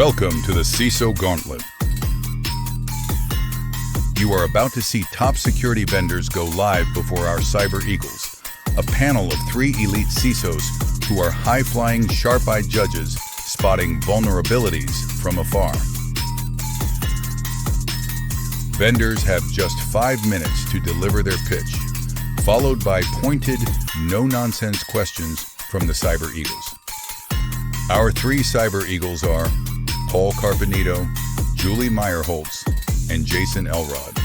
Welcome to the CISO Gauntlet. You are about to see top security vendors go live before our Cyber Eagles, a panel of 3 elite CISOs who are high-flying, sharp-eyed judges spotting vulnerabilities from afar. Vendors have just 5 minutes to deliver their pitch, followed by pointed, no-nonsense questions from the Cyber Eagles. Our 3 Cyber Eagles are Paul Carpenito, Julie Meyerholtz, and Jason Elrod.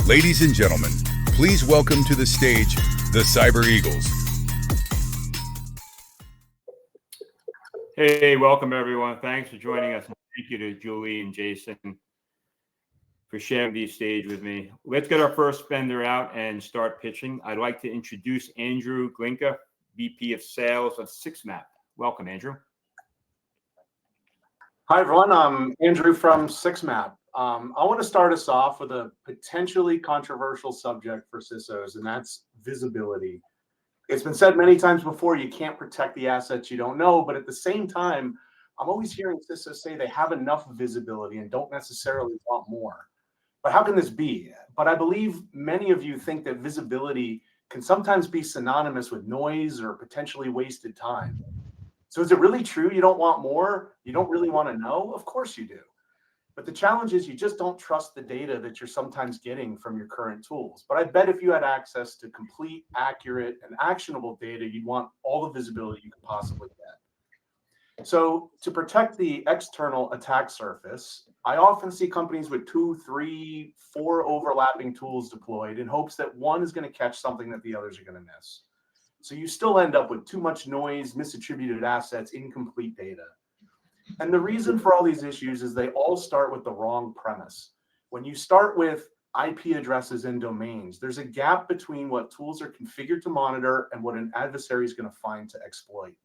Ladies and gentlemen, please welcome to the stage the Cyber Eagles. Hey, welcome everyone. Thanks for joining us. Thank you to Julie and Jason for sharing the stage with me. Let's get our first vendor out and start pitching. I'd like to introduce Andrew Glinka, VP of Sales of 6map. Welcome, Andrew. Hi, everyone. I'm Andrew from 6map. I want to start us off with a potentially controversial subject for CISOs, and that's visibility. It's been said many times before, you can't protect the assets you don't know, but at the same time, I'm always hearing CISOs say they have enough visibility and don't necessarily want more. But how can this be? But I believe many of you think that visibility can sometimes be synonymous with noise or potentially wasted time. So is it really true you don't want more? You don't really want to know? Of course you do. But the challenge is you just don't trust the data that you're sometimes getting from your current tools. But I bet if you had access to complete, accurate, and actionable data, you'd want all the visibility you could possibly get. So to protect the external attack surface, I often see companies with 2, 3, 4 overlapping tools deployed in hopes that one is going to catch something that the others are going to miss. So you still end up with too much noise, misattributed assets, incomplete data. And the reason for all these issues is they all start with the wrong premise. When you start with IP addresses and domains, there's a gap between what tools are configured to monitor and what an adversary is going to find to exploit.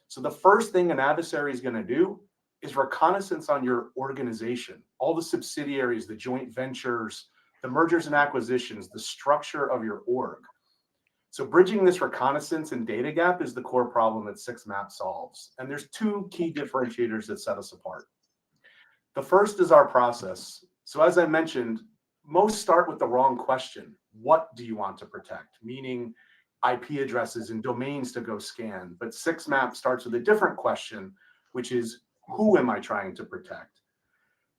So the first thing an adversary is going to do is reconnaissance on your organization, all the subsidiaries, the joint ventures, the mergers and acquisitions, the structure of your org. So bridging this reconnaissance and data gap is the core problem that 6map solves. And there's 2 key differentiators that set us apart. The first is our process. So as I mentioned, most start with the wrong question. What do you want to protect? Meaning IP addresses and domains to go scan. But 6map starts with a different question, which is, who am I trying to protect?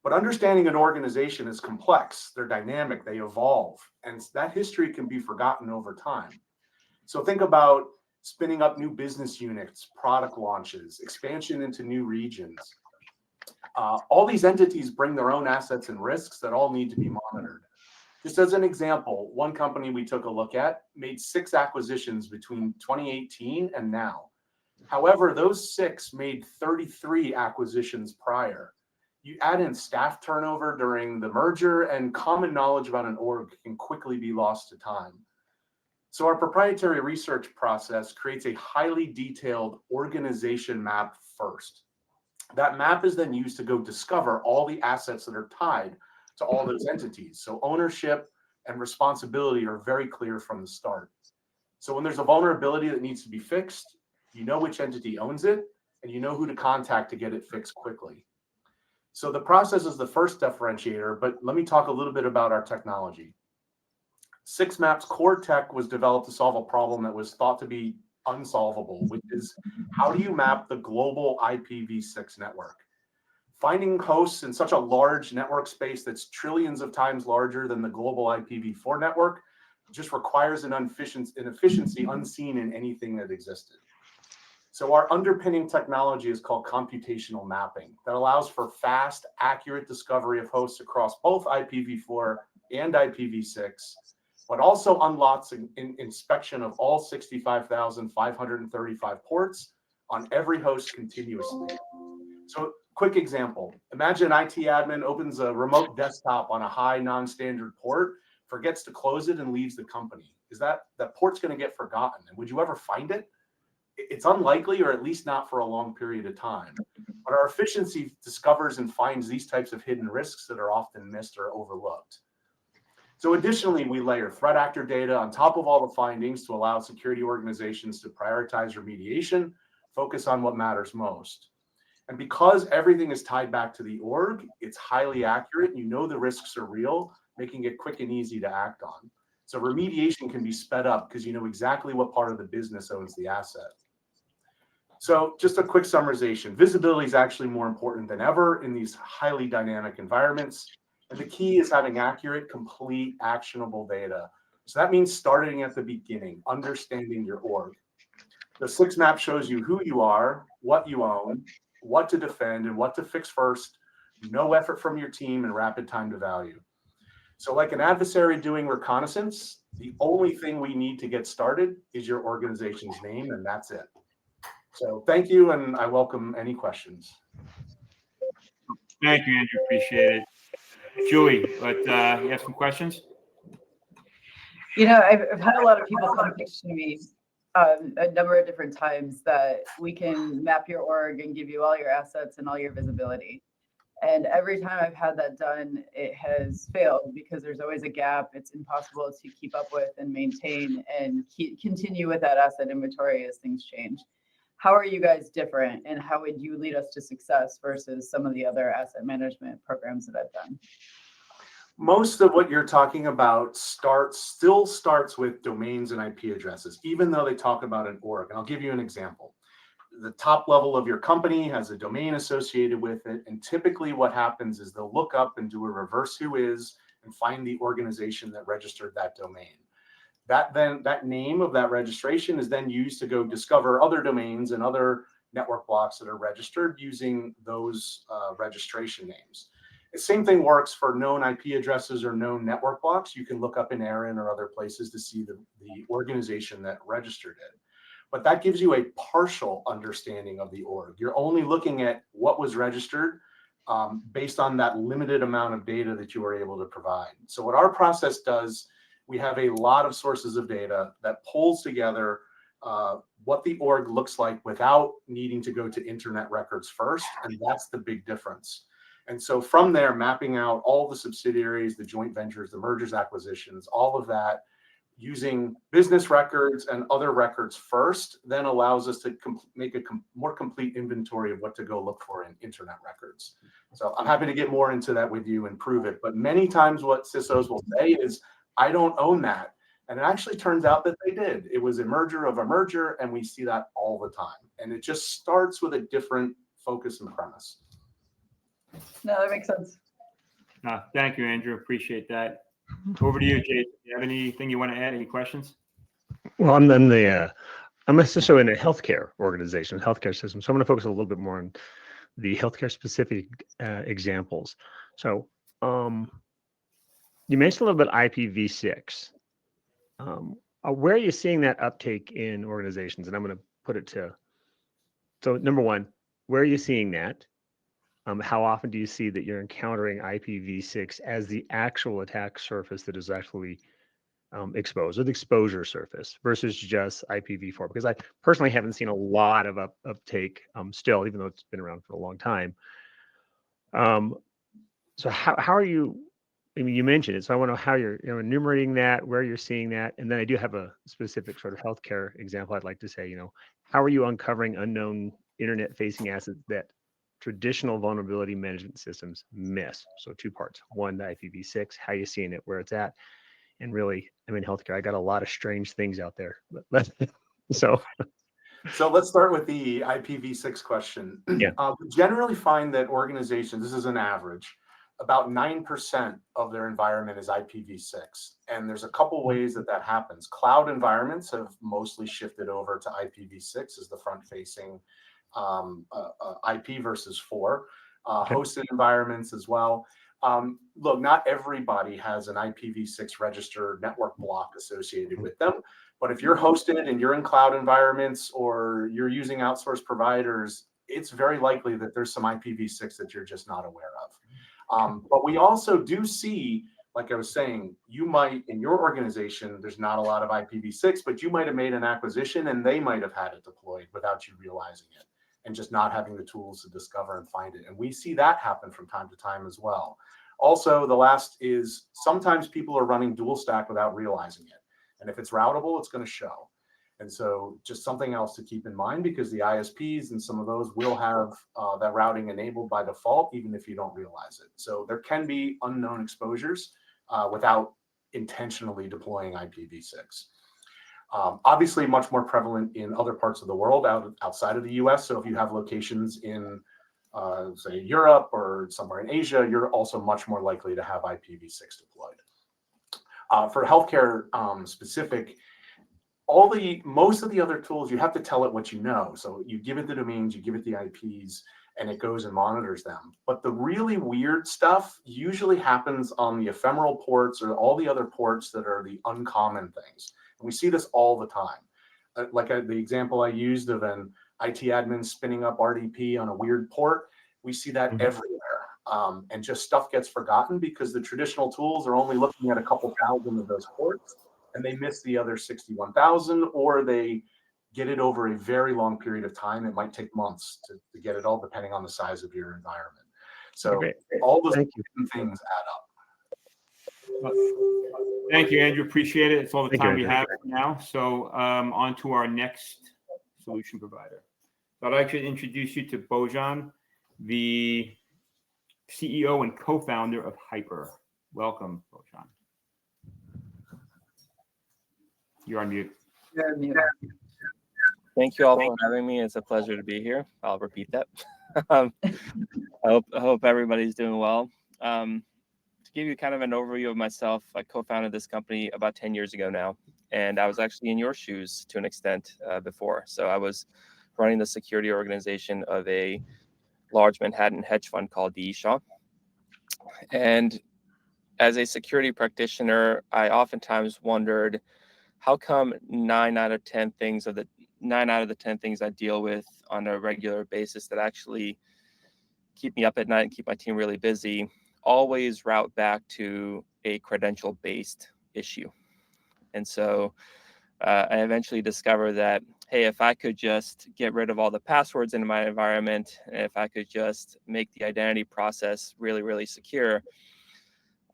But understanding an organization is complex. They're dynamic, they evolve, and that history can be forgotten over time. So think about spinning up new business units, product launches, expansion into new regions. All these entities bring their own assets and risks that all need to be monitored. Just as an example, one company we took a look at made 6 acquisitions between 2018 and now. However, those 6 made 33 acquisitions prior. You add in staff turnover during the merger, and common knowledge about an org can quickly be lost to time. So our proprietary research process creates a highly detailed organization map first. That map is then used to go discover all the assets that are tied to all those entities. So ownership and responsibility are very clear from the start. So when there's a vulnerability that needs to be fixed, you know which entity owns it, and you know who to contact to get it fixed quickly. So the process is the first differentiator, but let me talk a little bit about our technology. 6map's core tech was developed to solve a problem that was thought to be unsolvable, which is how do you map the global IPv6 network? Finding hosts in such a large network space that's trillions of times larger than the global IPv4 network just requires an efficiency unseen in anything that existed. So our underpinning technology is called computational mapping that allows for fast, accurate discovery of hosts across both IPv4 and IPv6, but also unlocks inspection of all 65,535 ports on every host continuously. So quick example, imagine an IT admin opens a remote desktop on a high non-standard port, forgets to close it and leaves the company. Is that port's going to get forgotten? And would you ever find it? It's unlikely, or at least not for a long period of time. But our efficiency discovers and finds these types of hidden risks that are often missed or overlooked. So additionally, we layer threat actor data on top of all the findings to allow security organizations to prioritize remediation, focus on what matters most. And because everything is tied back to the org, it's highly accurate. You know the risks are real, making it quick and easy to act on. So remediation can be sped up because you know exactly what part of the business owns the asset. So just a quick summarization. Visibility is actually more important than ever in these highly dynamic environments. And the key is having accurate, complete, actionable data. So that means starting at the beginning, understanding your org. The 6 map shows you who you are, what you own, what to defend, and what to fix first. No effort from your team and rapid time to value. So like an adversary doing reconnaissance, the only thing we need to get started is your organization's name, and that's it. So thank you, and I welcome any questions. Thank you, Andrew. Appreciate it. Julie, but you have some questions? You know, I've had a lot of people come pitch to me a number of different times that we can map your org and give you all your assets and all your visibility. And every time I've had that done, it has failed because there's always a gap. It's impossible to keep up with and maintain and continue with that asset inventory as things change. How are you guys different, and how would you lead us to success versus some of the other asset management programs that I've done? Most of what you're talking about still starts with domains and IP addresses, even though they talk about an org. And I'll give you an example. The top level of your company has a domain associated with it. And typically what happens is they'll look up and do a reverse whois and find the organization that registered that domain. That name of that registration is then used to go discover other domains and other network blocks that are registered using those registration names. The same thing works for known IP addresses or known network blocks. You can look up in ARIN or other places to see the organization that registered it. But that gives you a partial understanding of the org. You're only looking at what was registered based on that limited amount of data that you were able to provide. So what our process does, we have a lot of sources of data that pulls together what the org looks like without needing to go to internet records first. And that's the big difference. And so from there, mapping out all the subsidiaries, the joint ventures, the mergers, acquisitions, all of that, using business records and other records first, then allows us to make a more complete inventory of what to go look for in internet records. So I'm happy to get more into that with you and prove it. But many times what CISOs will say is, I don't own that. And it actually turns out that they did. It was a merger of a merger, and we see that all the time. And it just starts with a different focus and premise. No, that makes sense. Thank you, Andrew. Appreciate that. Over to you, Jason. Do you have anything you want to add? Any questions? Well, I'm a CISO in a healthcare organization, healthcare system. So I'm going to focus a little bit more on the healthcare specific examples. So you mentioned a little bit IPv6. Where are you seeing that uptake in organizations? And I'm going to put it to, so number one, where are you seeing that? How often do you see that you're encountering IPv6 as the actual attack surface that is actually exposed, or the exposure surface, versus just IPv4? Because I personally haven't seen a lot of uptake still, even though it's been around for a long time. So how are you, I mean, you mentioned it, so I want to know how you're enumerating that, where you're seeing that. And then I do have a specific sort of healthcare example I'd like to say, how are you uncovering unknown internet-facing assets that traditional vulnerability management systems miss? So 2 parts. One, the IPv6, how you seeing it, where it's at. And really, I'm in healthcare. I got a lot of strange things out there. So let's start with the IPv6 question. Yeah. We generally find that organizations, this is an average, about 9% of their environment is IPv6. And there's a couple ways that happens. Cloud environments have mostly shifted over to IPv6 as the front-facing IP versus 4. Hosted environments as well. Look, not everybody has an IPv6 registered network block associated with them. But if you're hosted and you're in cloud environments or you're using outsourced providers, it's very likely that there's some IPv6 that you're just not aware of. But we also do see, like I was saying, you might, in your organization, there's not a lot of IPv6, but you might have made an acquisition and they might have had it deployed without you realizing it and just not having the tools to discover and find it. And we see that happen from time to time as well. Also, the last is sometimes people are running dual stack without realizing it. And if it's routable, it's going to show. And so just something else to keep in mind, because the ISPs and some of those will have that routing enabled by default, even if you don't realize it. So there can be unknown exposures without intentionally deploying IPv6. Obviously, much more prevalent in other parts of the world outside of the US. So if you have locations in, say, Europe or somewhere in Asia, you're also much more likely to have IPv6 deployed. For healthcare specific, most of the other tools, you have to tell it what you know. So you give it the domains, you give it the IPs, and it goes and monitors them. But the really weird stuff usually happens on the ephemeral ports or all the other ports that are the uncommon things. And we see this all the time. The example I used of an IT admin spinning up RDP on a weird port, we see that everywhere. And just stuff gets forgotten because the traditional tools are only looking at a couple thousand of those ports, and they miss the other 61,000, or they get it over a very long period of time. It might take months to get it all, depending on the size of your environment. So all those things add up. Thank you, Andrew. Appreciate it. It's all the Thank you, time we Andrew. have for now. So on to our next solution provider. So I'd like to introduce you to Bojan, the CEO and co-founder of Hyper. Welcome, Bojan. You're on mute. Thank you all for having me. It's a pleasure to be here. I'll repeat that. I hope everybody's doing well. To give you kind of an overview of myself, I co-founded this company about 10 years ago now, and I was actually in your shoes to an extent before. So I was running the security organization of a large Manhattan hedge fund called D.E. Shaw. And as a security practitioner, I oftentimes wondered, how come 9 out of the 10 things I deal with on a regular basis that actually keep me up at night and keep my team really busy always route back to a credential-based issue? And so I eventually discovered that, hey, if I could just get rid of all the passwords in my environment, and if I could just make the identity process really, really secure,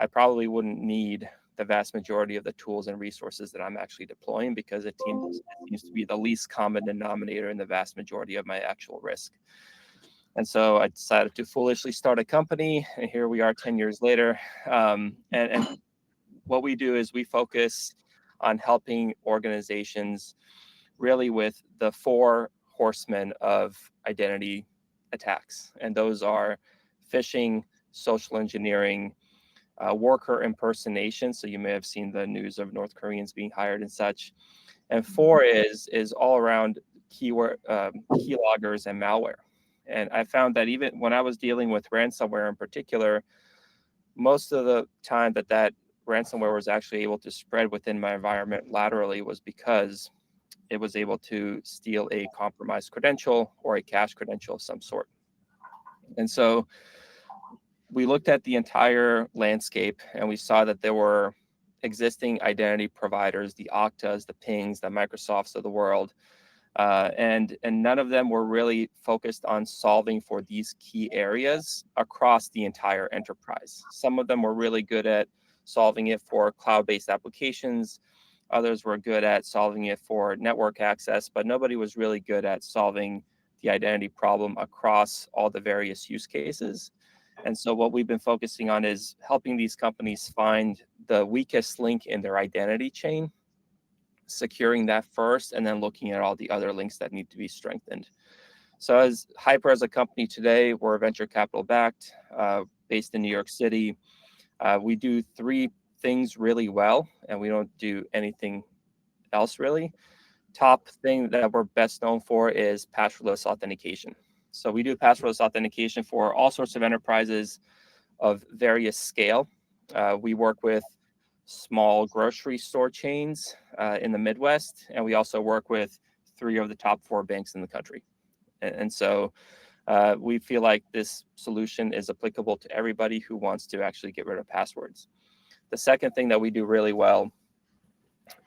I probably wouldn't need the vast majority of the tools and resources that I'm actually deploying, because it seems to be the least common denominator in the vast majority of my actual risk. And so I decided to foolishly start a company, and here we are 10 years later. And what we do is we focus on helping organizations really with the 4 horsemen of identity attacks. And those are phishing, social engineering, worker impersonation. So you may have seen the news of North Koreans being hired and such. And 4 is all around keyloggers and malware. And I found that even when I was dealing with ransomware in particular, most of the time that ransomware was actually able to spread within my environment laterally was because it was able to steal a compromised credential or a cached credential of some sort. And so we looked at the entire landscape, and we saw that there were existing identity providers, the Oktas, the Pings, the Microsofts of the world, and none of them were really focused on solving for these key areas across the entire enterprise. Some of them were really good at solving it for cloud-based applications. Others were good at solving it for network access, but nobody was really good at solving the identity problem across all the various use cases. And so what we've been focusing on is helping these companies find the weakest link in their identity chain, securing that first, and then looking at all the other links that need to be strengthened. So as Hyper as a company today, we're venture capital backed, based in New York City. We do 3 things really well, and we don't do anything else really. Top thing that we're best known for is passwordless authentication. So we do passwordless authentication for all sorts of enterprises of various scale. We work with small grocery store chains in the Midwest, and we also work with 3 of the top 4 banks in the country. And so we feel like this solution is applicable to everybody who wants to actually get rid of passwords. The second thing that we do really well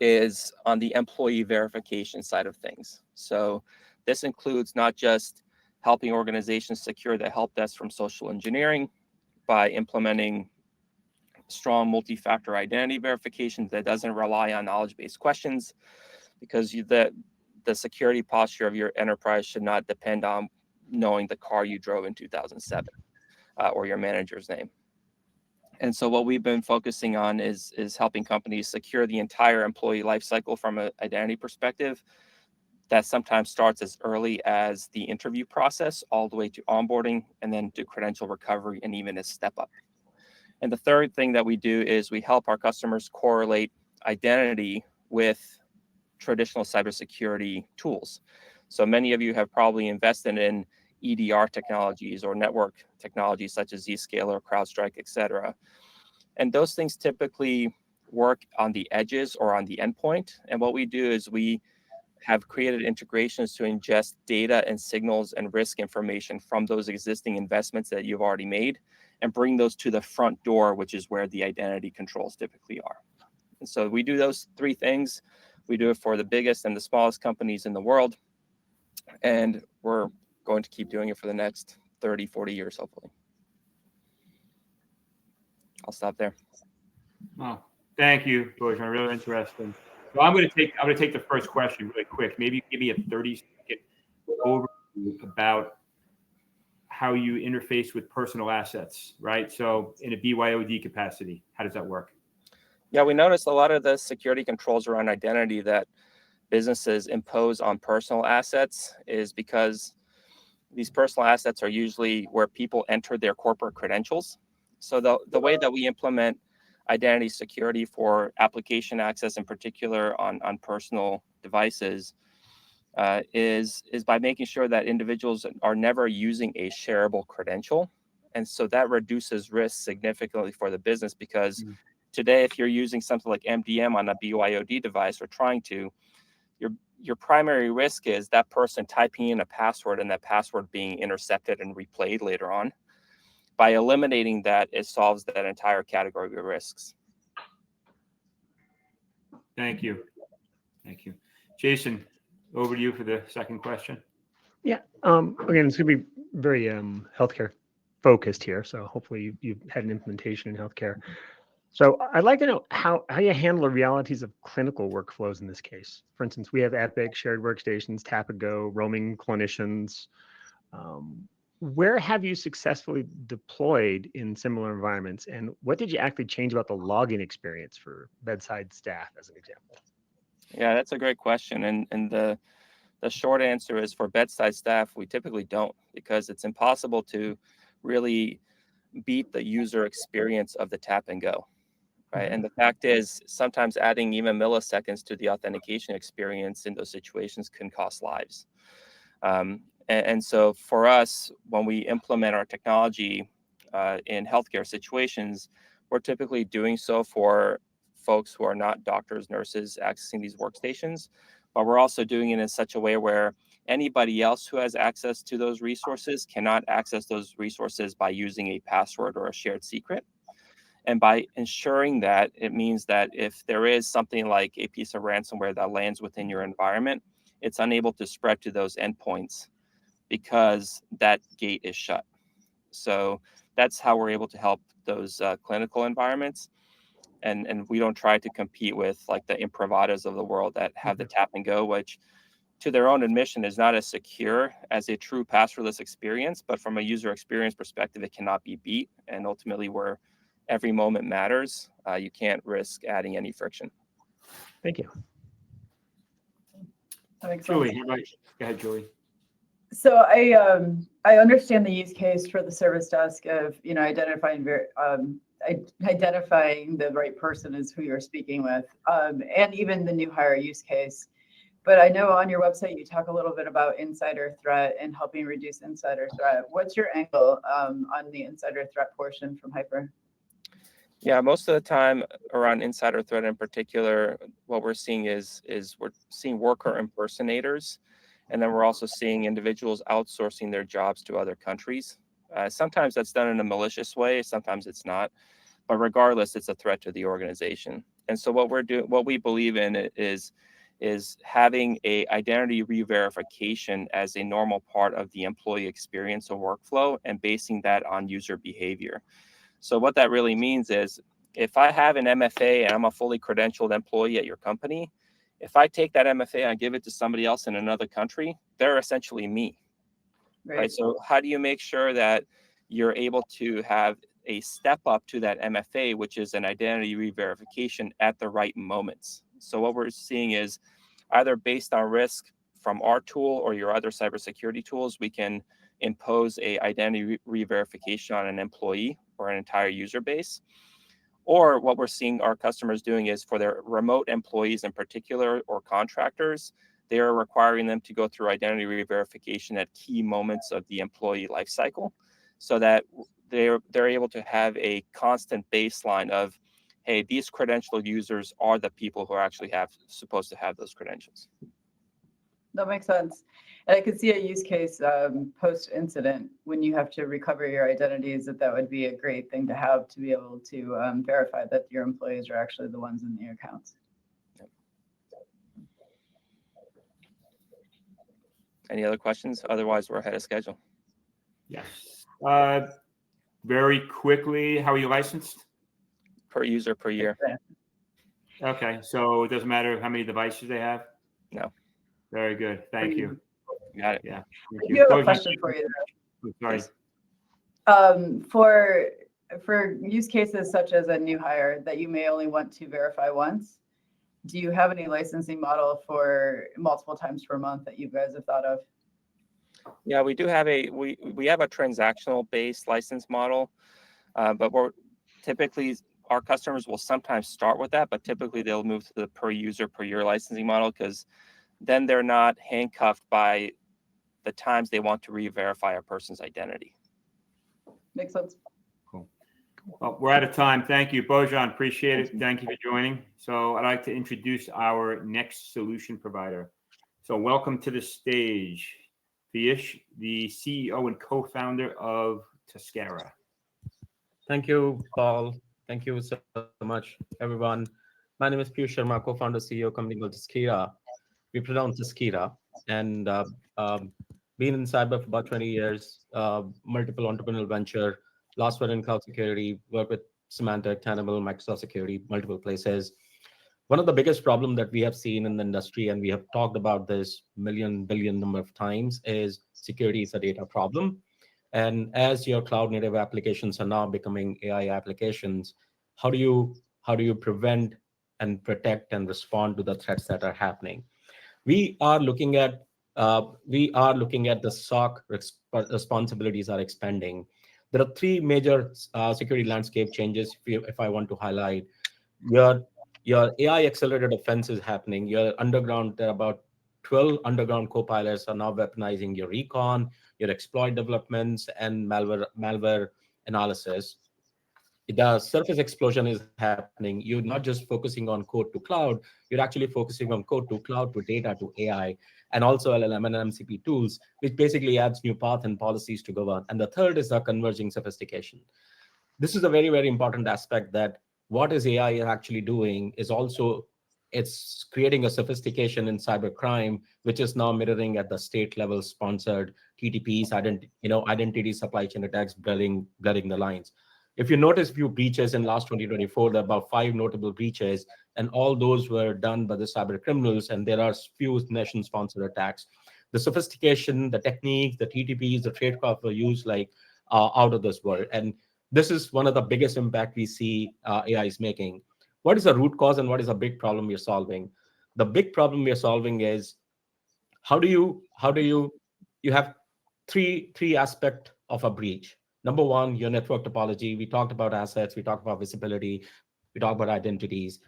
is on the employee verification side of things. So this includes not just helping organizations secure the help desk from social engineering by implementing strong multi-factor identity verification that doesn't rely on knowledge-based questions, because the security posture of your enterprise should not depend on knowing the car you drove in 2007 or your manager's name. And so what we've been focusing on is helping companies secure the entire employee lifecycle from an identity perspective. That sometimes starts as early as the interview process, all the way to onboarding, and then to credential recovery, and even a step up. And the third thing that we do is we help our customers correlate identity with traditional cybersecurity tools. So many of you have probably invested in EDR technologies or network technologies such as Zscaler, CrowdStrike, et cetera. And those things typically work on the edges or on the endpoint. And what we do is we have created integrations to ingest data and signals and risk information from those existing investments that you've already made and bring those to the front door, which is where the identity controls typically are. And so we do those three things. We do it for the biggest and the smallest companies in the world. And we're going to keep doing it for the next 30, 40 years, hopefully. I'll stop there. Oh, thank you, George. Really interesting. So I'm going to take the first question really quick. Maybe give me a 30-second overview about how you interface with personal assets, right? So in a BYOD capacity, how does that work? Yeah, we noticed a lot of the security controls around identity that businesses impose on personal assets is because these personal assets are usually where people enter their corporate credentials. So the way that we implement identity security for application access, in particular on personal devices, is by making sure that individuals are never using a shareable credential. And so that reduces risk significantly for the business, because today, if you're using something like MDM on a BYOD device or trying to, your primary risk is that person typing in a password and that password being intercepted and replayed later on. By eliminating that, it solves that entire category of risks. Thank you. Thank you. Jason, over to you for the second question. Yeah. Again, it's going to be very healthcare focused here. So hopefully you've had an implementation in healthcare. So I'd like to know how you handle the realities of clinical workflows in this case. For instance, we have Epic, shared workstations, tap and go, roaming clinicians. Where have you successfully deployed in similar environments? And what did you actually change about the login experience for bedside staff, as an example? Yeah, that's a great question. And the short answer is, for bedside staff, we typically don't, because it's impossible to really beat the user experience of the tap and go. Right. And the fact is, sometimes adding even milliseconds to the authentication experience in those situations can cost lives. And so for us, when we implement our technology in healthcare situations, we're typically doing so for folks who are not doctors, nurses accessing these workstations, but we're also doing it in such a way where anybody else who has access to those resources cannot access those resources by using a password or a shared secret. And by ensuring that, it means that if there is something like a piece of ransomware that lands within your environment, it's unable to spread to those endpoints because that gate is shut. So that's how we're able to help those clinical environments. And we don't try to compete with like the Imprivadas of the world that have the tap and go, which to their own admission is not as secure as a true passwordless experience. But from a user experience perspective, it cannot be beat. And ultimately, where every moment matters, you can't risk adding any friction. Thank you. That makes sense. Julie, go ahead, Julie. So I understand the use case for the service desk of, you know, identifying the right person is who you're speaking with, and even the new hire use case. But I know on your website you talk a little bit about insider threat and helping reduce insider threat. What's your angle on the insider threat portion from Hyper? Yeah, most of the time around insider threat in particular, what we're seeing is we're seeing worker impersonators, and then we're also seeing individuals outsourcing their jobs to other countries. Sometimes that's done in a malicious way, sometimes it's not, but regardless, it's a threat to the organization. And so what we believe in is having a identity re-verification as a normal part of the employee experience and workflow, and basing that on user behavior. So what that really means is If I have an MFA and I'm a fully credentialed employee at your company, if I take that MFA and give it to somebody else in another country, they're essentially me, right? So how do you make sure that you're able to have a step up to that MFA, which is an identity re-verification at the right moments? So what we're seeing is either based on risk from our tool or your other cybersecurity tools, we can impose a identity re-verification on an employee or an entire user base. Or what we're seeing our customers doing is for their remote employees in particular or contractors, they are requiring them to go through identity re-verification at key moments of the employee lifecycle, so that they're able to have a constant baseline of, hey, these credentialed users are the people who are actually supposed to have those credentials. That makes sense. And I could see a use case post-incident when you have to recover your identities, that would be a great thing to have to be able to verify that your employees are actually the ones in the accounts. Any other questions? Otherwise, we're ahead of schedule. Yes. Very quickly, how are you licensed? Per user per year. Okay, so it doesn't matter how many devices they have? No. Very good. Thank you. Got it. Yeah. I do have a question for you, Sorry. For use cases such as a new hire that you may only want to verify once, do you have any licensing model for multiple times per month that you guys have thought of? Yeah, we do have we have a transactional based license model, but we're typically, our customers will sometimes start with that, but typically they'll move to the per user per year licensing model, because then they're not handcuffed by the times they want to re-verify a person's identity. Makes sense. Cool. Well, we're out of time. Thank you, Bojan. Appreciate it. Thank you for joining. So I'd like to introduce our next solution provider. So welcome to the stage, Piyush, the CEO and co-founder of Tascara. Thank you, Paul. Thank you so much, everyone. My name is Piyush Sharma, co-founder, CEO, company called Tascara. We pronounce Tascara, and been in cyber for about 20 years, multiple entrepreneurial venture, last one in cloud security, work with Symantec, Tenable, Microsoft Security, multiple places. One of the biggest problems that we have seen in the industry, and we have talked about this billion number of times, is security is a data problem. And as your cloud native applications are now becoming AI applications, how do you prevent and protect and respond to the threats that are happening? We are looking at the SOC responsibilities are expanding. There are three major security landscape changes. If I want to highlight, your AI accelerated offense is happening. Your underground, there are about 12 underground co-pilots are now weaponizing your recon, your exploit developments, and malware analysis. The surface explosion is happening. You're not just focusing on code to cloud, you're actually focusing on code to cloud to data to AI, and also LLM and MCP tools, which basically adds new path and policies to govern. And the third is the converging sophistication. This is a very, very important aspect, that what is AI actually doing is also it's creating a sophistication in cybercrime, which is now mirroring at the state level sponsored TTPs, identity supply chain attacks, blurring the lines. If you notice few breaches in last 2024, there are about 5 notable breaches, and all those were done by the cyber criminals, and there are few nation-sponsored attacks. The sophistication, the techniques, the TTPs, the tradecraft were used like out of this world. And this is one of the biggest impact we see AI is making. What is the root cause and what is a big problem we're solving? The big problem we're solving is how do you have three aspects of a breach. Number one, your network topology. We talked about assets, we talked about visibility, we talked about identities.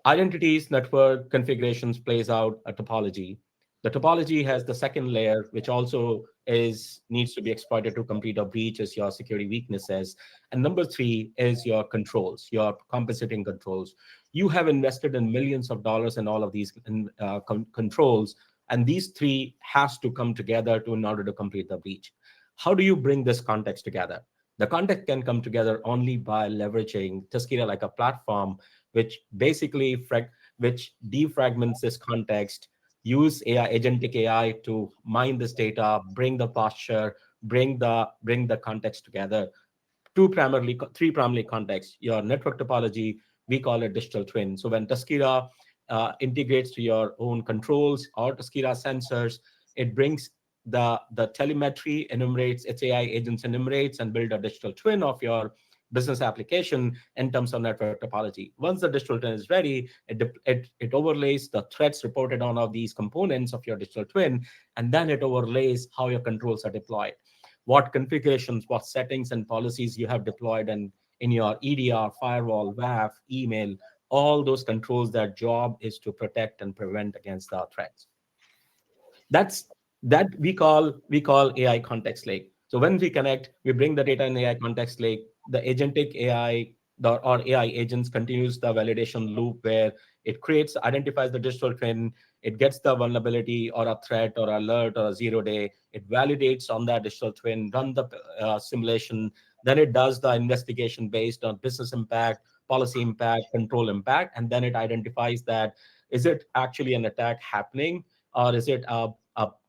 Identities, network configurations plays out a topology. The topology has the second layer, which also needs to be exploited to complete a breach, as your security weaknesses. And number three is your controls, your compensating controls. You have invested in millions of dollars in all of these controls, and these three has to come together in order to complete the breach. How do you bring this context together? The context can come together only by leveraging Tascara like a platform, which basically defragments this context, use agentic AI to mine this data, bring the posture, bring the context together, three primary contexts. Your network topology, we call it digital twin. So when Tuskira integrates to your own controls or Tuskira sensors, it brings the telemetry, enumerates its AI agents, enumerates and build a digital twin of your business application in terms of network topology. Once the digital twin is ready, it overlays the threats reported on of these components of your digital twin, and then it overlays how your controls are deployed, what configurations, what settings and policies you have deployed, and in your EDR, firewall, WAF, email, all those controls, their job is to protect and prevent against the threats. That we call AI context lake. So when we connect, we bring the data in AI context lake. The agentic AI or AI agents continues the validation loop where it identifies the digital twin, it gets the vulnerability or a threat or alert or a 0-day, it validates on that digital twin, run the simulation, then it does the investigation based on business impact, policy impact, control impact, and then it identifies that is it actually an attack happening, or is it a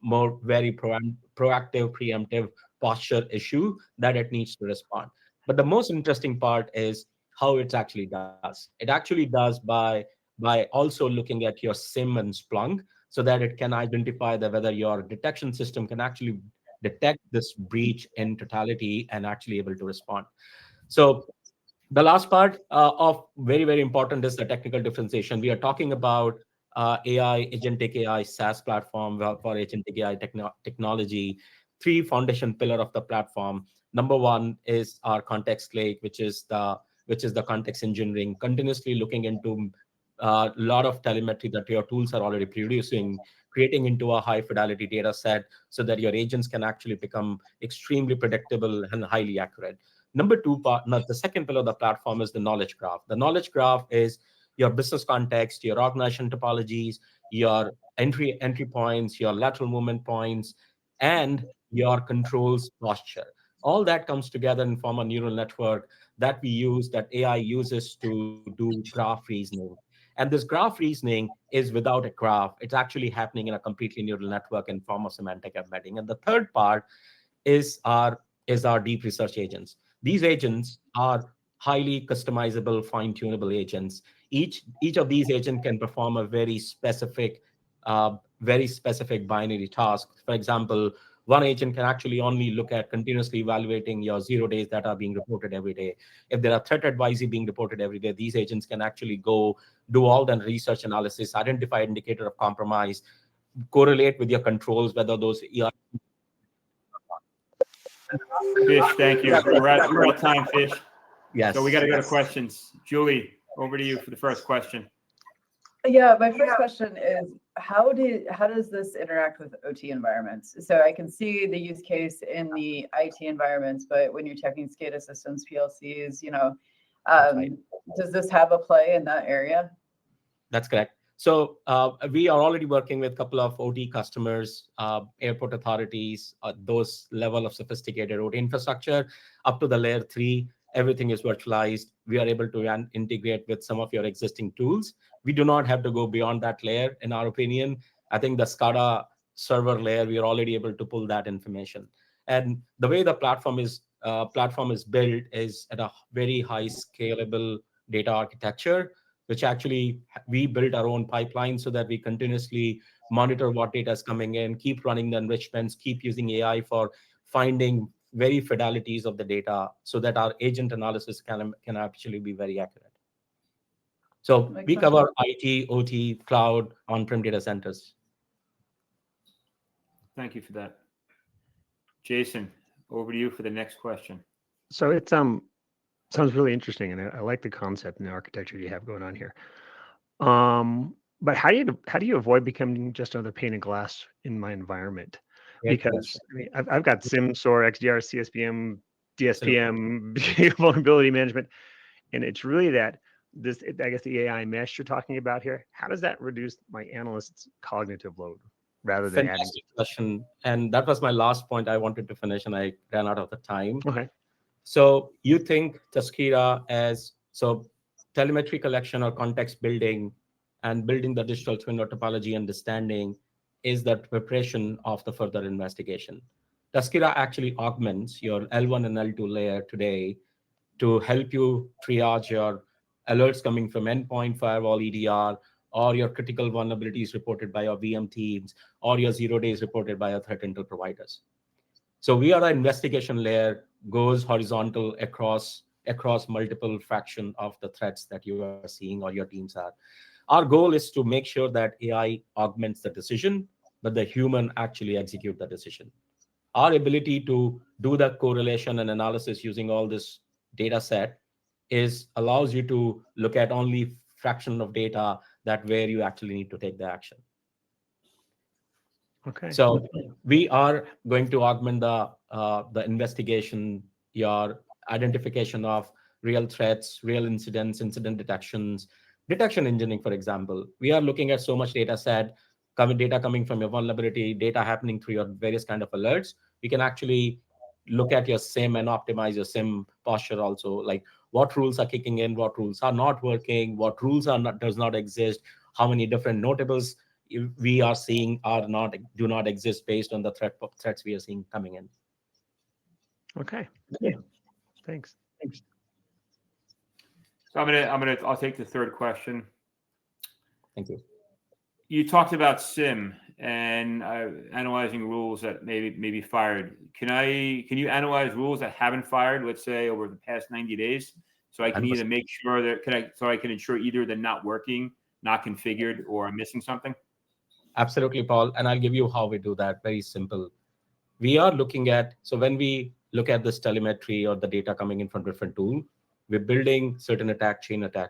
more very proactive, preemptive posture issue that it needs to respond. But the most interesting part is how it actually does. It actually does by also looking at your SIM and Splunk so that it can identify that whether your detection system can actually detect this breach in totality and actually able to respond. So the last part of very, very important is the technical differentiation. We are talking about AI, agentic AI, SaaS platform for agentic AI technology, three foundation pillar of the platform. Number one is our context lake, which is the context engineering, continuously looking into a lot of telemetry that your tools are already producing, creating into a high fidelity data set so that your agents can actually become extremely predictable and highly accurate. Number two part, now the second pillar of the platform is the knowledge graph. The knowledge graph is your business context, your organization topologies, your entry points, your lateral movement points, and your controls posture. All that comes together and form a neural network that that AI uses to do graph reasoning. And this graph reasoning is without a graph. It's actually happening in a completely neural network in form of semantic embedding. And the third part is our deep research agents. These agents are highly customizable, fine-tunable agents. Each of these agents can perform a very specific binary task. For example, one agent can actually only look at continuously evaluating your 0 days that are being reported every day. If there are threat advisory being reported every day, these agents can actually go do all the research analysis, identify indicator of compromise, correlate with your controls, whether those ER. Fish, thank you. We're at time, Fish. Yes. So we got to go to questions. Julie, over to you for the first question. Yeah, my first question is how does this interact with OT environments? So I can see the use case in the IT environments, but when you're checking SCADA systems, PLCs, does this have a play in that area? That's correct. So we are already working with a couple of OT customers, airport authorities, those level of sophisticated OT infrastructure up to the layer 3. Everything is virtualized. We are able to integrate with some of your existing tools. We do not have to go beyond that layer, in our opinion. I think the SCADA server layer, we are already able to pull that information. And the way the platform is built is at a very high scalable data architecture, which actually we build our own pipeline so that we continuously monitor what data is coming in, keep running the enrichments, keep using AI for finding very fidelities of the data so that our agent analysis can actually be very accurate. So we cover IT, OT, cloud, on-prem data centers. Thank you for that. Jason, over to you for the next question. So it sounds really interesting, and I like the concept and the architecture you have going on here. But how do you avoid becoming just another pane of glass in my environment? Because I mean, I've got SIM, SOAR, XDR, CSPM, DSPM, vulnerability management, and it's really that I guess the AI mesh you're talking about here. How does that reduce my analyst's cognitive load rather than adding? Question, and that was my last point I wanted to finish, and I ran out of the time. Okay. So you think Tuskira as telemetry collection or context building and building the digital twin or topology understanding is the preparation of the further investigation. Tuskira actually augments your L1 and L2 layer today to help you triage your alerts coming from endpoint, firewall, EDR, or your critical vulnerabilities reported by your VM teams, or your 0 days reported by your threat intel providers. So we are an investigation layer, goes horizontal across multiple fraction of the threats that you are seeing or your teams are. Our goal is to make sure that AI augments the decision, but the human actually execute the decision. Our ability to do that correlation and analysis using all this data set allows you to look at only fraction of data that where you actually need to take the action. Okay. So we are going to augment the investigation, your identification of real threats, real incidents, incident detections, detection engineering, for example. We are looking at so much data set, data coming from your vulnerability, data happening through your various kind of alerts. We can actually look at your SIM and optimize your SIM posture also, like what rules are kicking in, what rules are not working, what rules does not exist, how many different notables we are seeing do not exist based on the threats we are seeing coming in. Okay. Yeah. Thanks. So I'll take the third question. Thank you. You talked about SIM and analyzing rules that may be fired. Can you analyze rules that haven't fired, let's say over the past 90 days? So I can 100%. either make sure that I can ensure either they're not working, not configured, or I'm missing something? Absolutely, Paul. And I'll give you how we do that. Very simple. We are looking at, so when we look at this telemetry or the data coming in from different tools, we're building certain attack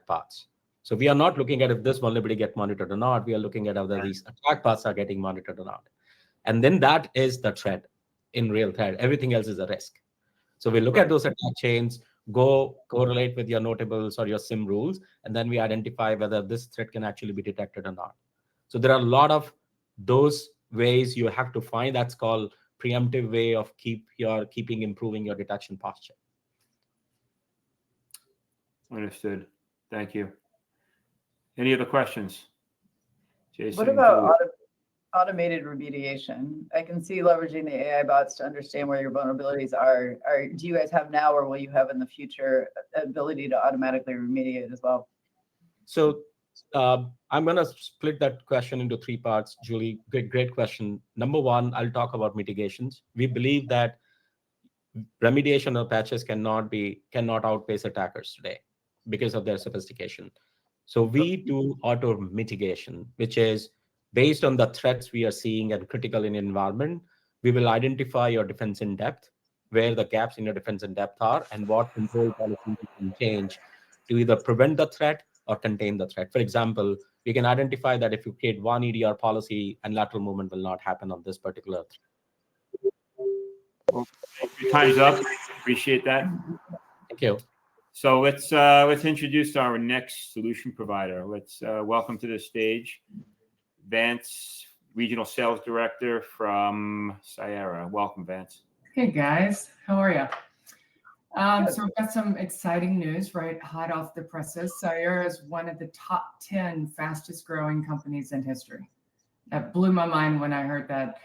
paths. So we are not looking at if this vulnerability get monitored or not. We are looking at whether these attack paths are getting monitored or not. And then that is the threat in real threat. Everything else is a risk. So we look at those attack chains, go correlate with your notables or your SIM rules, and then we identify whether this threat can actually be detected or not. So there are a lot of those ways you have to find. That's called preemptive way of improving your detection posture. Understood. Thank you. Any other questions? Jason, What about automated remediation? I can see leveraging the AI bots to understand where your vulnerabilities are. Do you guys have now, or will you have in the future, ability to automatically remediate as well? So I'm going to split that question into three parts, Julie. Great question. Number one, I'll talk about mitigations. We believe that remediation of patches cannot outpace attackers today because of their sophistication. So we do auto mitigation, which is based on the threats we are seeing and critical in environment. We will identify your defense in depth, where the gaps in your defense in depth are, and what control policies you can change to either prevent the threat or contain the threat. For example, we can identify that if you create one EDR policy and lateral movement will not happen on this particular threat. Well, your time's up. Appreciate that. Thank you. So let's introduce our next solution provider. Let's welcome to the stage Vance, Regional Sales Director from Sierra. Welcome, Vance. Hey guys, how are you? So we've got some exciting news, right? Hot off the presses. Sierra is one of the top 10 fastest growing companies in history. That blew my mind when I heard that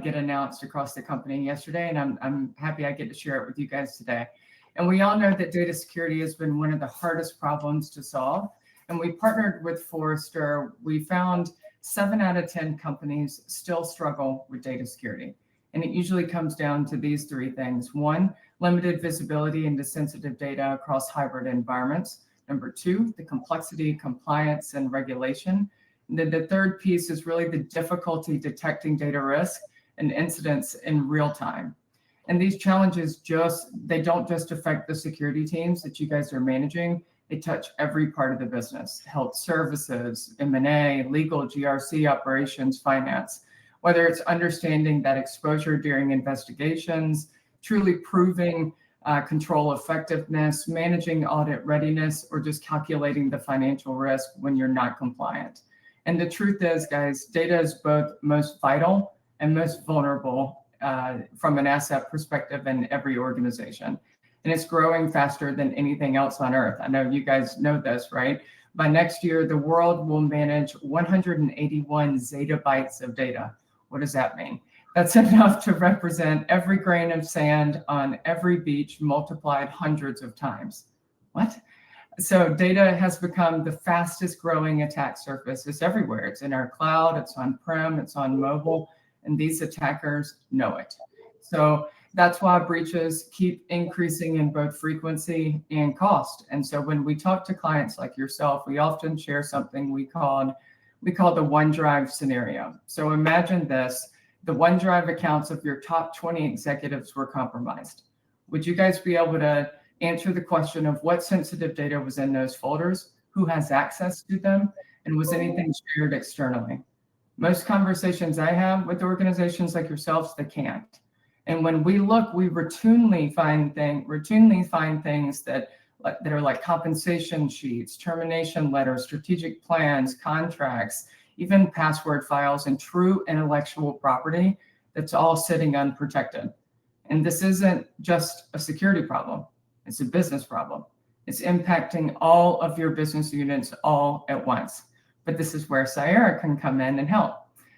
get announced across the company yesterday, and I'm happy I get to share it with you guys today. And we all know that data security has been one of the hardest problems to solve. And we partnered with Forrester. We found 7 out of 10 companies still struggle with data security. And it usually comes down to these 3 things. 1, limited visibility into sensitive data across hybrid environments. Number 2, the complexity, compliance, and regulation. And then the third piece is really the difficulty detecting data risk and incidents in real time. And these challenges they don't just affect the security teams that you guys are managing. They touch every part of the business: health services, M&A, legal, GRC operations, finance. Whether it's understanding that exposure during investigations, truly proving control effectiveness, managing audit readiness, or just calculating the financial risk when you're not compliant. And the truth is, guys, data is both most vital and most vulnerable from an asset perspective in every organization. And it's growing faster than anything else on earth. I know you guys know this, right? By next year, the world will manage 181 zettabytes of data. What does that mean? That's enough to represent every grain of sand on every beach multiplied hundreds of times. What? So data has become the fastest growing attack surface. It's everywhere. It's in our cloud, it's on-prem, it's on mobile, and these attackers know it. So that's why breaches keep increasing in both frequency and cost. And so when we talk to clients like yourself, we often share something we call the OneDrive scenario. So imagine this, the OneDrive accounts of your top 20 executives were compromised. Would you guys be able to answer the question of what sensitive data was in those folders, who has access to them, and was anything shared externally? Most conversations I have with organizations like yourselves, they can't. And when we look, we routinely find things that are like compensation sheets, termination letters, strategic plans, contracts, even password files, and true intellectual property that's all sitting unprotected. And this isn't just a security problem. It's a business problem. It's impacting all of your business units all at once. But this is where Cyera can come in and help.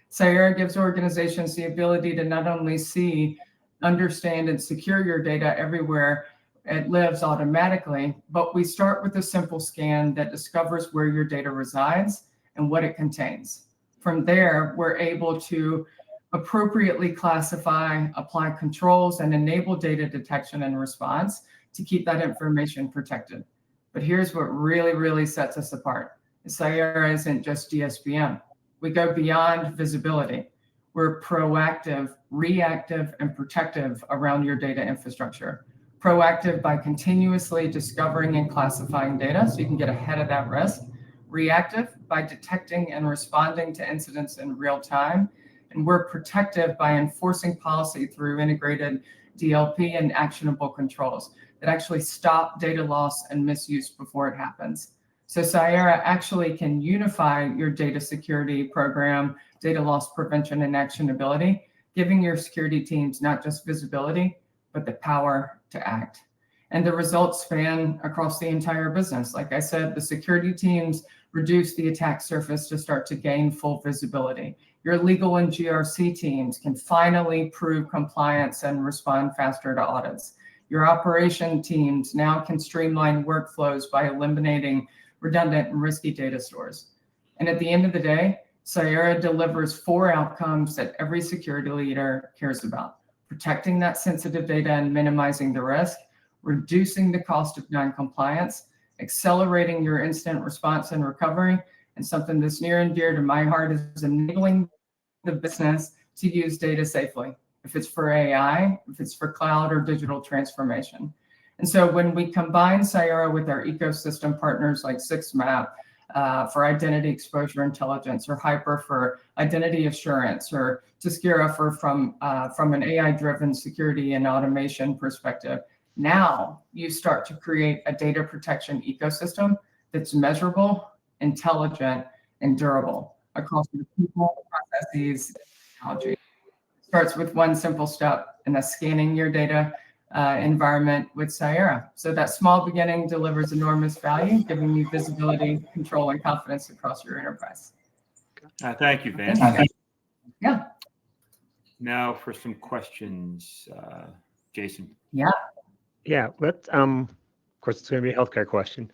Cyera gives organizations the ability to not only see, understand, and secure your data everywhere it lives automatically, but we start with a simple scan that discovers where your data resides and what it contains. From there, we're able to appropriately classify, apply controls, and enable data detection and response to keep that information protected. But here's what really, really sets us apart. Cyera isn't just DSPM. We go beyond visibility. We're proactive, reactive, and protective around your data infrastructure. Proactive by continuously discovering and classifying data so you can get ahead of that risk. Reactive by detecting and responding to incidents in real time. And we're protective by enforcing policy through integrated DLP and actionable controls that actually stop data loss and misuse before it happens. So Cyera actually can unify your data security program, data loss prevention, and actionability, giving your security teams not just visibility, but the power to act. And the results span across the entire business. Like I said, the security teams reduce the attack surface to start to gain full visibility. Your legal and GRC teams can finally prove compliance and respond faster to audits. Your operation teams now can streamline workflows by eliminating redundant and risky data stores. And at the end of the day, Cyera delivers 4 outcomes that every security leader cares about: protecting that sensitive data and minimizing the risk, reducing the cost of non-compliance, accelerating your incident response and recovery, and something that's near and dear to my heart is enabling the business to use data safely, if it's for AI, if it's for cloud or digital transformation. And so when we combine Cyera with our ecosystem partners like 6map for identity exposure intelligence, or Hyper for identity assurance, or Taskira from an AI-driven security and automation perspective, now you start to create a data protection ecosystem that's measurable, intelligent, and durable across the people, processes, and technology. It starts with one simple step, and that's scanning your data environment with Cyera. So that small beginning delivers enormous value, giving you visibility, control, and confidence across your enterprise. Thank you, Vance. Yeah. Now for some questions, Jason. Yeah. Yeah, let's, of course, it's going to be a healthcare question.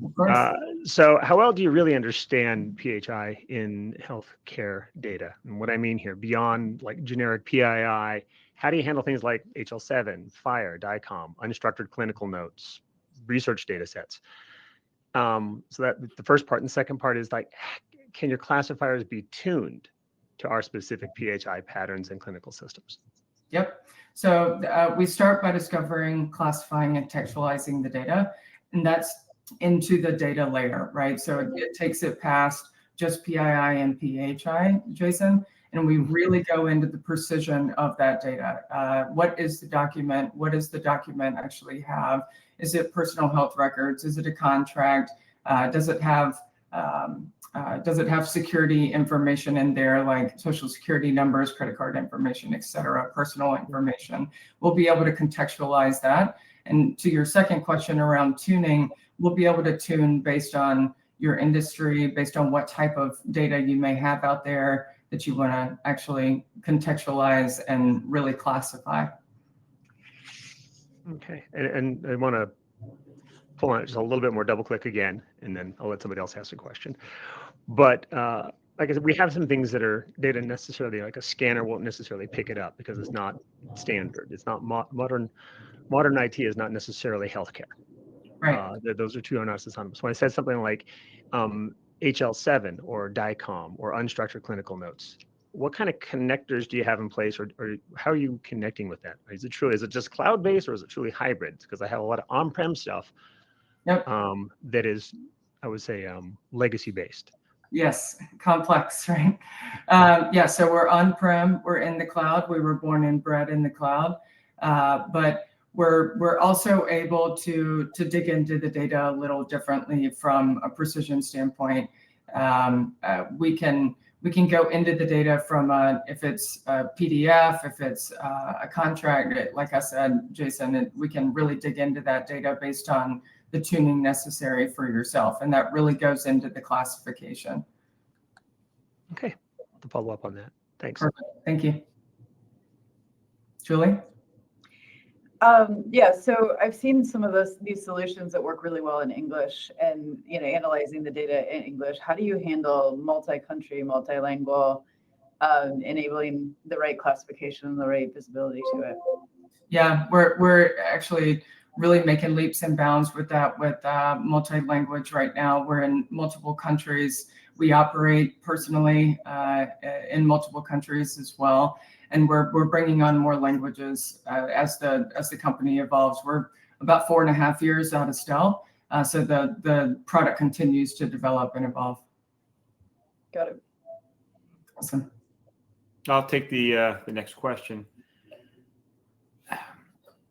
Of course. So how well do you really understand PHI in healthcare data? And what I mean here, beyond like generic PII, how do you handle things like HL7, FHIR, DICOM, unstructured clinical notes, research data sets? So that the first part. And the second part is like, can your classifiers be tuned to our specific PHI patterns and clinical systems? Yep. So we start by discovering, classifying, and textualizing the data, and that's into the data layer, right? So it takes it past just PII and PHI, Jason, and we really go into the precision of that data. What is the document? What does the document actually have? Is it personal health records? Is it a contract? Does it have security information in there, like social security numbers, credit card information, et cetera, personal information? We'll be able to contextualize that. And to your second question around tuning, we'll be able to tune based on your industry, based on what type of data you may have out there, that you want to actually contextualize and really classify. Okay, and I want to pull on it just a little bit more, double click again, and then I'll let somebody else ask a question. But like I said, we have some things that are data necessarily, like a scanner won't necessarily pick it up because it's not standard. It's not modern IT is not necessarily healthcare. Right. Those are two not synonymous. When I said something like HL7 or DICOM or unstructured clinical notes, what kind of connectors do you have in place, or how are you connecting with that? Is it just cloud-based, or is it truly hybrid? Because I have a lot of on-prem stuff that is, I would say, legacy-based. Yes, complex, right? Yeah, so we're on-prem, we're in the cloud. We were born and bred in the cloud, but we're also able to dig into the data a little differently from a precision standpoint. We can go into the data from if it's a PDF, if it's a contract, like I said, Jason, we can really dig into that data based on the tuning necessary for yourself. And that really goes into the classification. Okay, to follow up on that. Thanks. Perfect. Thank you. Julie? Yeah, so I've seen some of these solutions that work really well in English, and analyzing the data in English. How do you handle multi-country, multilingual, enabling the right classification and the right visibility to it? Yeah, we're actually really making leaps and bounds with that, with multi-language right now. We're in multiple countries. We operate personally in multiple countries as well. And we're bringing on more languages as the company evolves. We're about 4.5 years out of stealth, so the product continues to develop and evolve. Got it. Awesome. I'll take the next question.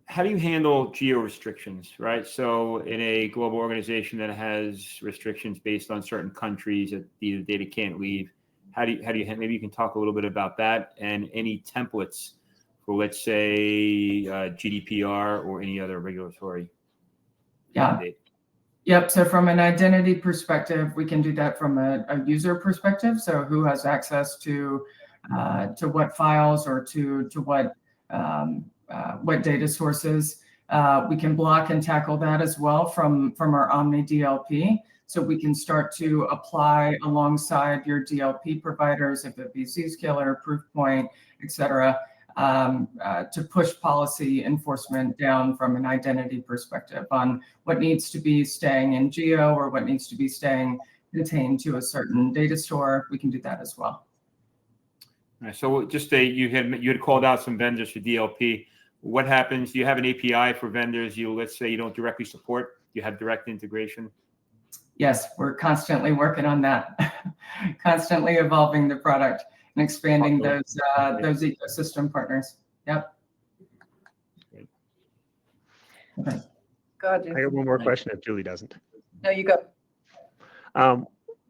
How do you handle geo restrictions, right? So in a global organization that has restrictions based on certain countries that the data can't leave, how do you maybe you can talk a little bit about that, and any templates for, let's say, GDPR or any other regulatory mandate? Yep. So from an identity perspective, we can do that from a user perspective. So who has access to what files or to what data sources. We can block and tackle that as well from our Omni DLP. So we can start to apply alongside your DLP providers, if it be Zscaler, Proofpoint, et cetera, to push policy enforcement down from an identity perspective on what needs to be staying in geo or what needs to be staying contained to a certain data store. We can do that as well. All right, so just you had called out some vendors for DLP. What happens? Do you have an API for vendors let's say you don't directly support? Do you have direct integration? Yes, we're constantly working on that, constantly evolving the product and expanding those ecosystem partners. Yep. Okay. Go ahead, Jason. I got one more question if Julie doesn't. No, you go.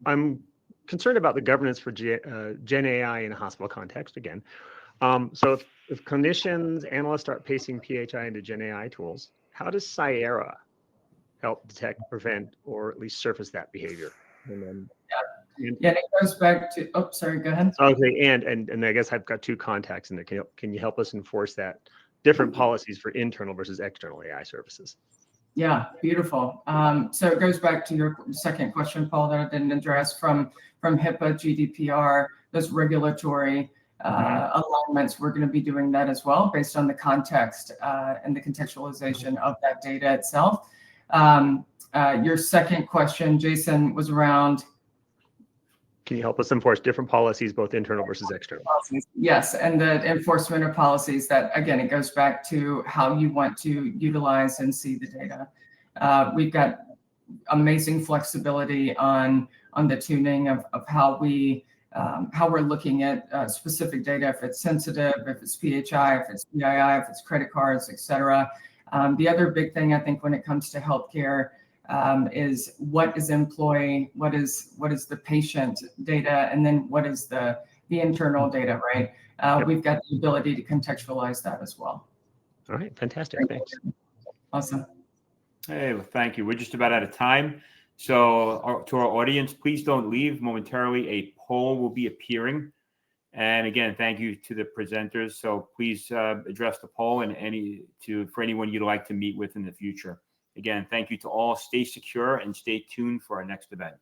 I'm concerned about the governance for Gen AI in a hospital context again. So if clinicians, analysts start pasting PHI into Gen AI tools, how does Sierra help detect, prevent, or at least surface that behavior? And then, it goes back to, oh, sorry, go ahead. Okay, and I guess I've got two contacts in there. Can you help us enforce that different policies for internal versus external AI services? Yeah, beautiful. So it goes back to your second question, Paul, that I didn't address from HIPAA, GDPR, those regulatory alignments. We're going to be doing that as well based on the context and the contextualization of that data itself. Your second question, Jason, was around. Can you help us enforce different policies, both internal versus external? Yes, and the enforcement of policies, that, again, it goes back to how you want to utilize and see the data. We've got amazing flexibility on the tuning of how we're looking at specific data, if it's sensitive, if it's PHI, if it's PII, if it's credit cards, et cetera. The other big thing, I think, when it comes to healthcare is what is employee, what is the patient data, and then what is the internal data, right? We've got the ability to contextualize that as well. All right, fantastic. Thanks. Awesome. Hey, well, thank you. We're just about out of time. So to our audience, please don't leave momentarily. A poll will be appearing. And again, thank you to the presenters. So please address the poll and for anyone you'd like to meet with in the future. Again, thank you to all. Stay secure and stay tuned for our next event.